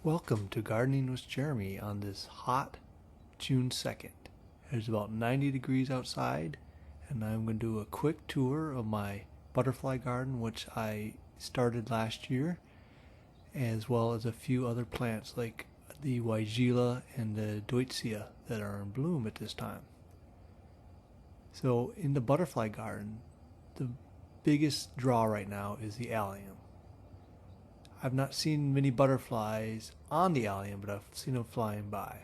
Welcome to Gardening with Jeremy on this hot June 2nd. It's about 90 degrees outside, and I'm going to do a quick tour of my butterfly garden, which I started last year, as well as a few other plants like the Weigela and the Deutzia that are in bloom at this time. So in the butterfly garden, the biggest draw right now is the Allium. I've not seen many butterflies on the Allium, but I've seen them flying by.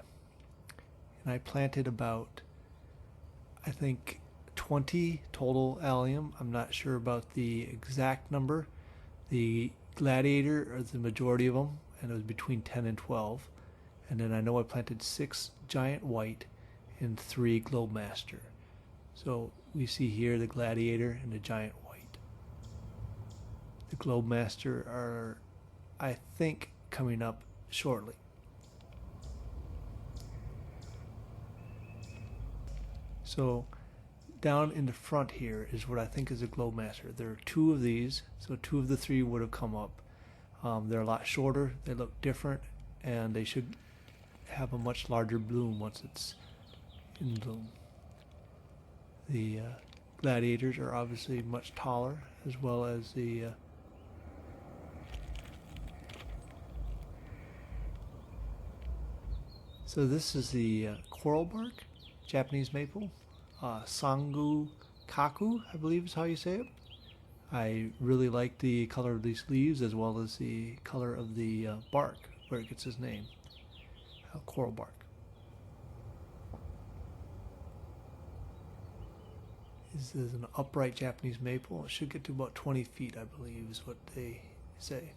And I planted about, I think, 20 total Allium. I'm not sure about the exact number. The Gladiator are the majority of them, and it was between 10 and 12. And then I know I planted 6 giant white and 3 Globemaster. So we see here the Gladiator and the giant white. The Globemaster are, I think, coming up shortly. So down in the front here is what I think is a Globemaster. There are 2 of these, so 2 of the 3 would have come up. They're a lot shorter, they look different, and they should have a much larger bloom once it's in bloom. The Gladiators are obviously much taller, as well as the So this is the coral bark, Japanese maple, Sangu Kaku, I believe is how you say it. I really like the color of these leaves as well as the color of the bark, where it gets its name, coral bark. This is an upright Japanese maple. It should get to about 20 feet, I believe, is what they say.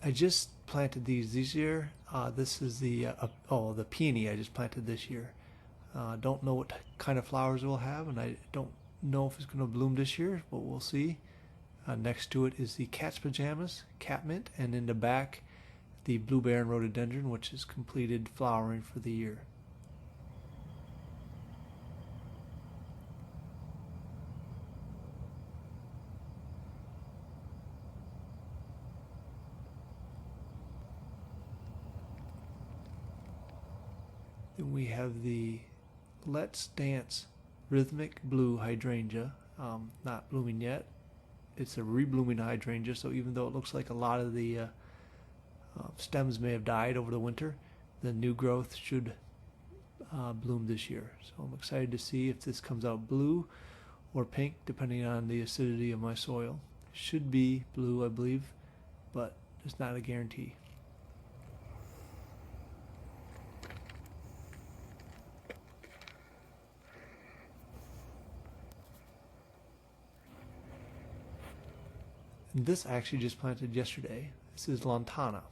I just planted these this year. This is the the peony I just planted this year. Don't know what kind of flowers it will have, and I don't know if it's going to bloom this year, but we'll see. Next to it is the cat's pajamas, catmint, and in the back, the blue baron rhododendron, which has completed flowering for the year. Then we have the Let's Dance Rhythmic Blue Hydrangea, not blooming yet. It's a reblooming hydrangea, so even though it looks like a lot of the stems may have died over the winter, the new growth should bloom this year. So I'm excited to see if this comes out blue or pink, depending on the acidity of my soil. Should be blue, I believe, but it's not a guarantee. This I actually just planted yesterday. This is lantana.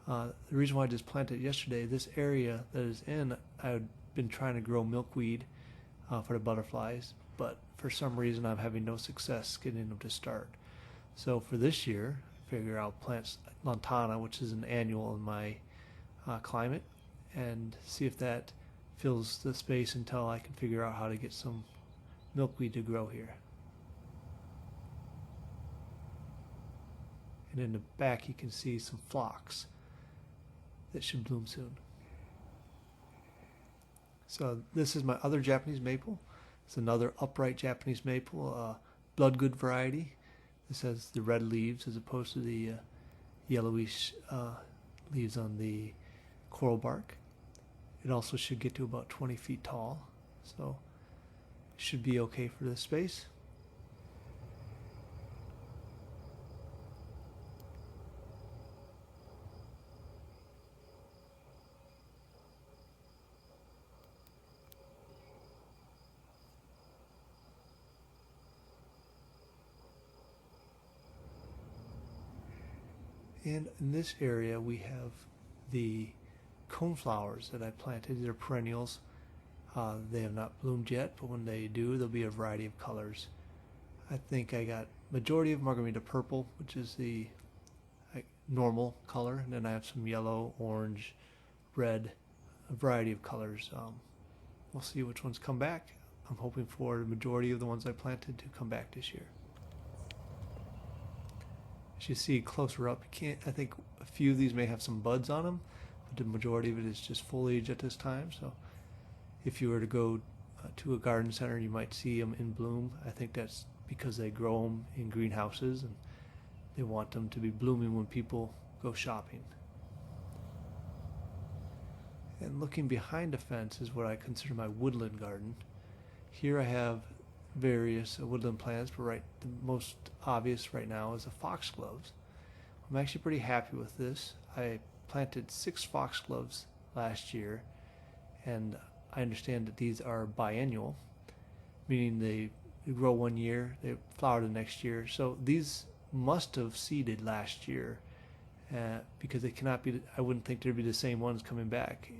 The reason why I just planted yesterday, this area that is in, I've been trying to grow milkweed for the butterflies, but for some reason I'm having no success getting them to start. So for this year, I figure I'll plant lantana, which is an annual in my climate, and see if that fills the space until I can figure out how to get some milkweed to grow here. And in the back you can see some phlox that should bloom soon. So this is my other Japanese maple. It's another upright Japanese maple, bloodgood variety. This has the red leaves as opposed to the yellowish leaves on the coral bark. It also should get to about 20 feet tall, so it should be okay for this space. And in this area we have the coneflowers that I planted. They're perennials. They have not bloomed yet, but when they do, there'll be a variety of colors. I think I got majority of them are going to be the purple, which is the normal color, and then I have some yellow, orange, red, a variety of colors. We'll see which ones come back. I'm hoping for the majority of the ones I planted to come back this year. As you see closer up, I think a few of these may have some buds on them, but the majority of it is just foliage at this time. So if you were to go to a garden center, you might see them in bloom. I think that's because they grow them in greenhouses and they want them to be blooming when people go shopping. And looking behind the fence is what I consider my woodland garden. Here I have various woodland plants, but the most obvious right now is the foxgloves. I'm actually pretty happy with this. I planted 6 foxgloves last year, and I understand that these are biennial, meaning they grow one year, they flower the next year. So these must have seeded last year, because they cannot be. I wouldn't think there'd be the same ones coming back,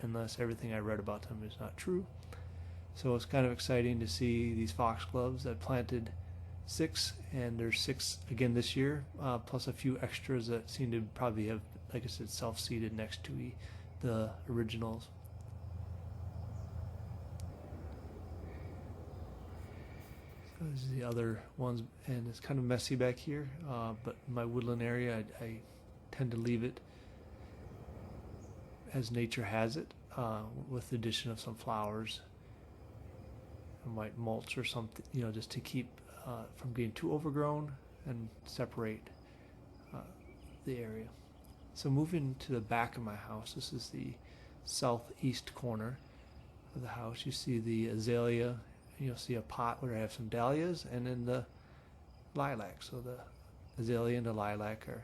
unless everything I read about them is not true. So it's kind of exciting to see these foxgloves. I planted 6, and there's 6 again this year, plus a few extras that seem to probably have, like I said, self-seeded next to the originals. So this is the other ones, and it's kind of messy back here, but in my woodland area, I tend to leave it as nature has it, with the addition of some flowers. I might mulch or something, just to keep from getting too overgrown and separate the area. So moving to the back of my house, this is the southeast corner of the house. You see the azalea, you'll see a pot where I have some dahlias, and then the lilac. So the azalea and the lilac are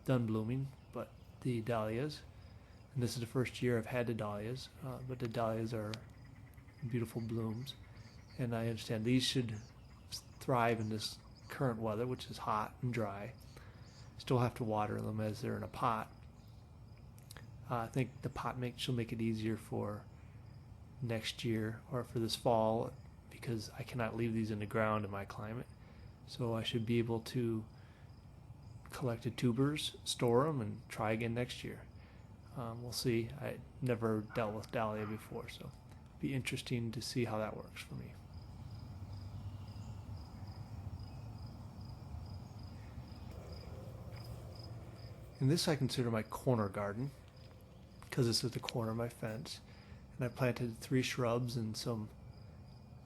done blooming, but the dahlias, and this is the first year I've had the dahlias, but the dahlias are beautiful blooms. And I understand these should thrive in this current weather, which is hot and dry. Still have to water them as they're in a pot. I think the pot should make it easier for next year or for this fall, because I cannot leave these in the ground in my climate. So I should be able to collect the tubers, store them, and try again next year. We'll see. I never dealt with dahlia before, so it'll be interesting to see how that works for me. And this I consider my corner garden, because this is the corner of my fence. And I planted 3 shrubs and some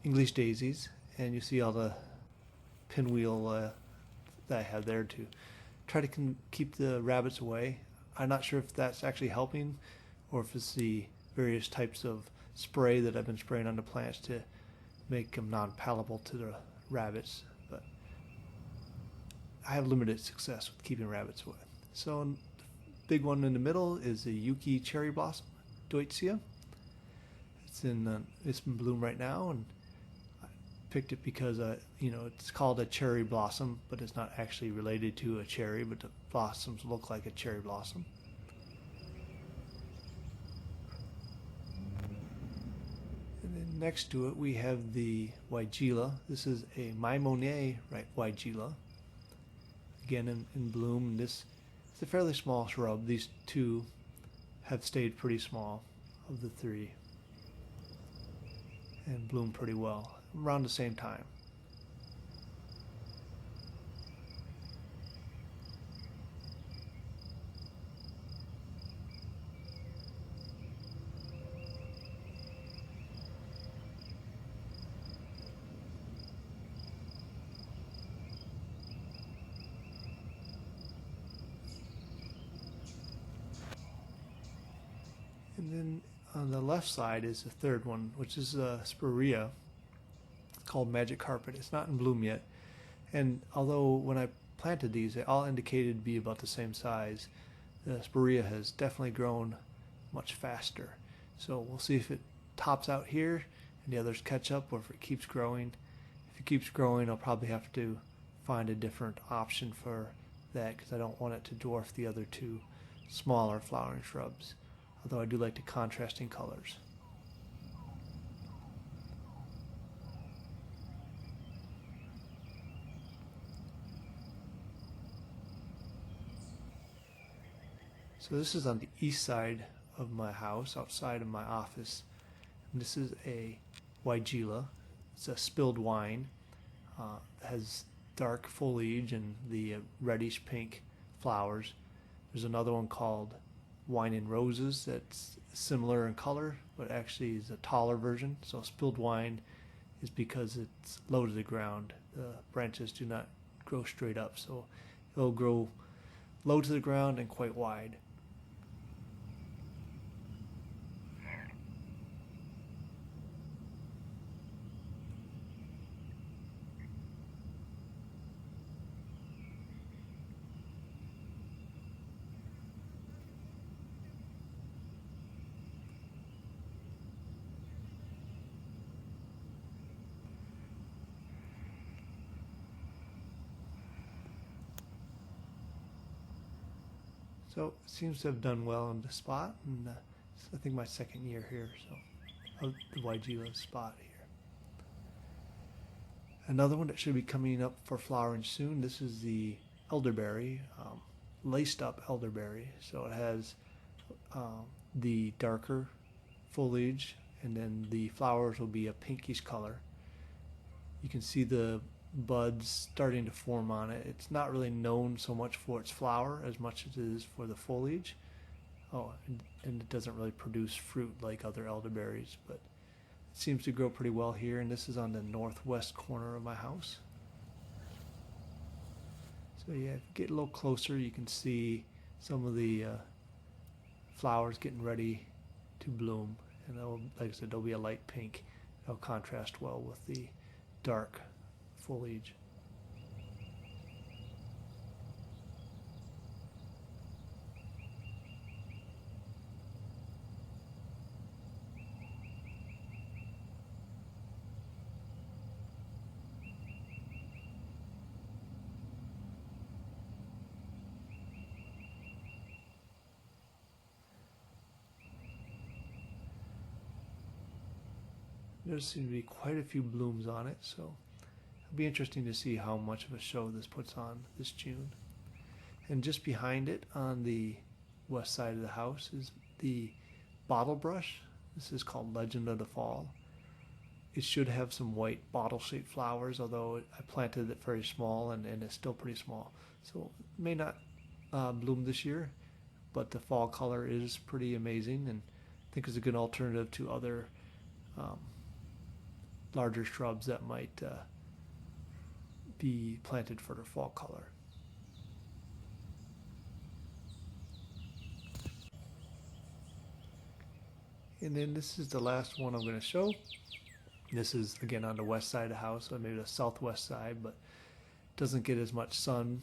English daisies, and you see all the pinwheel that I have there to try to keep the rabbits away. I'm not sure if that's actually helping, or if it's the various types of spray that I've been spraying on the plants to make them non-palatable to the rabbits, but I have limited success with keeping rabbits away. So the big one in the middle is the Yuki cherry blossom, Deutzia. It's in bloom right now, and I picked it because it's called a cherry blossom, but it's not actually related to a cherry, but the blossoms look like a cherry blossom. And then next to it we have the Weigela. This is a Maimonier Weigela, again in bloom. This is a fairly small shrub. These 2 have stayed pretty small of the 3 and bloom pretty well around the same time. And then on the left side is the third one, which is a spirea called Magic Carpet. It's not in bloom yet, and although when I planted these, they all indicated to be about the same size, the spirea has definitely grown much faster. So we'll see if it tops out here and the others catch up, or if it keeps growing. If it keeps growing, I'll probably have to find a different option for that, because I don't want it to dwarf the other 2 smaller flowering shrubs, although I do like the contrasting colors. So this is on the east side of my house, outside of my office. And this is a Weigela. It's a spilled wine. Has dark foliage and the reddish pink flowers. There's another one called Wine and Roses that's similar in color, but actually is a taller version. So spilled wine is because it's low to the ground. The branches do not grow straight up, so it'll grow low to the ground and quite wide. So it seems to have done well on the spot, and I think my second year here, so of the Weigela spot here. Another one that should be coming up for flowering soon. This is the elderberry, laced up elderberry. So it has the darker foliage, and then the flowers will be a pinkish color. You can see the buds starting to form on it. It's not really known so much for its flower as much as it is for the foliage. Oh, and it doesn't really produce fruit like other elderberries, but it seems to grow pretty well here, and this is on the northwest corner of my house. So yeah, if you get a little closer, you can see some of the flowers getting ready to bloom, and like I said, there'll be a light pink. It'll contrast well with the dark foliage. There seem to be quite a few blooms on it, so it'll be interesting to see how much of a show this puts on this June. And just behind it on the west side of the house is the bottle brush. This is called Legend of the Fall. It should have some white bottle-shaped flowers, although I planted it very small and it's still pretty small. So it may not bloom this year, but the fall color is pretty amazing, and I think it's a good alternative to other larger shrubs that might be planted for their fall color. And then this is the last one I'm going to show. This is again on the west side of the house, or maybe the southwest side, but doesn't get as much sun.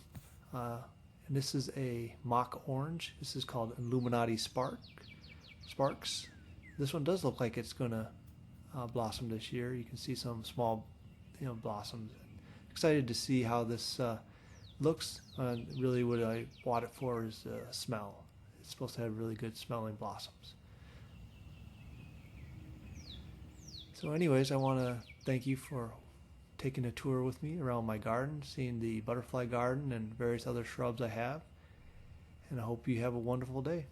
And this is a mock orange. This is called Illuminati Sparks. This one does look like it's going to blossom this year. You can see some small, blossoms. Excited to see how this looks. Really, what I bought it for is the smell. It's supposed to have really good smelling blossoms. So anyways, I want to thank you for taking a tour with me around my garden, seeing the butterfly garden and various other shrubs I have. And I hope you have a wonderful day.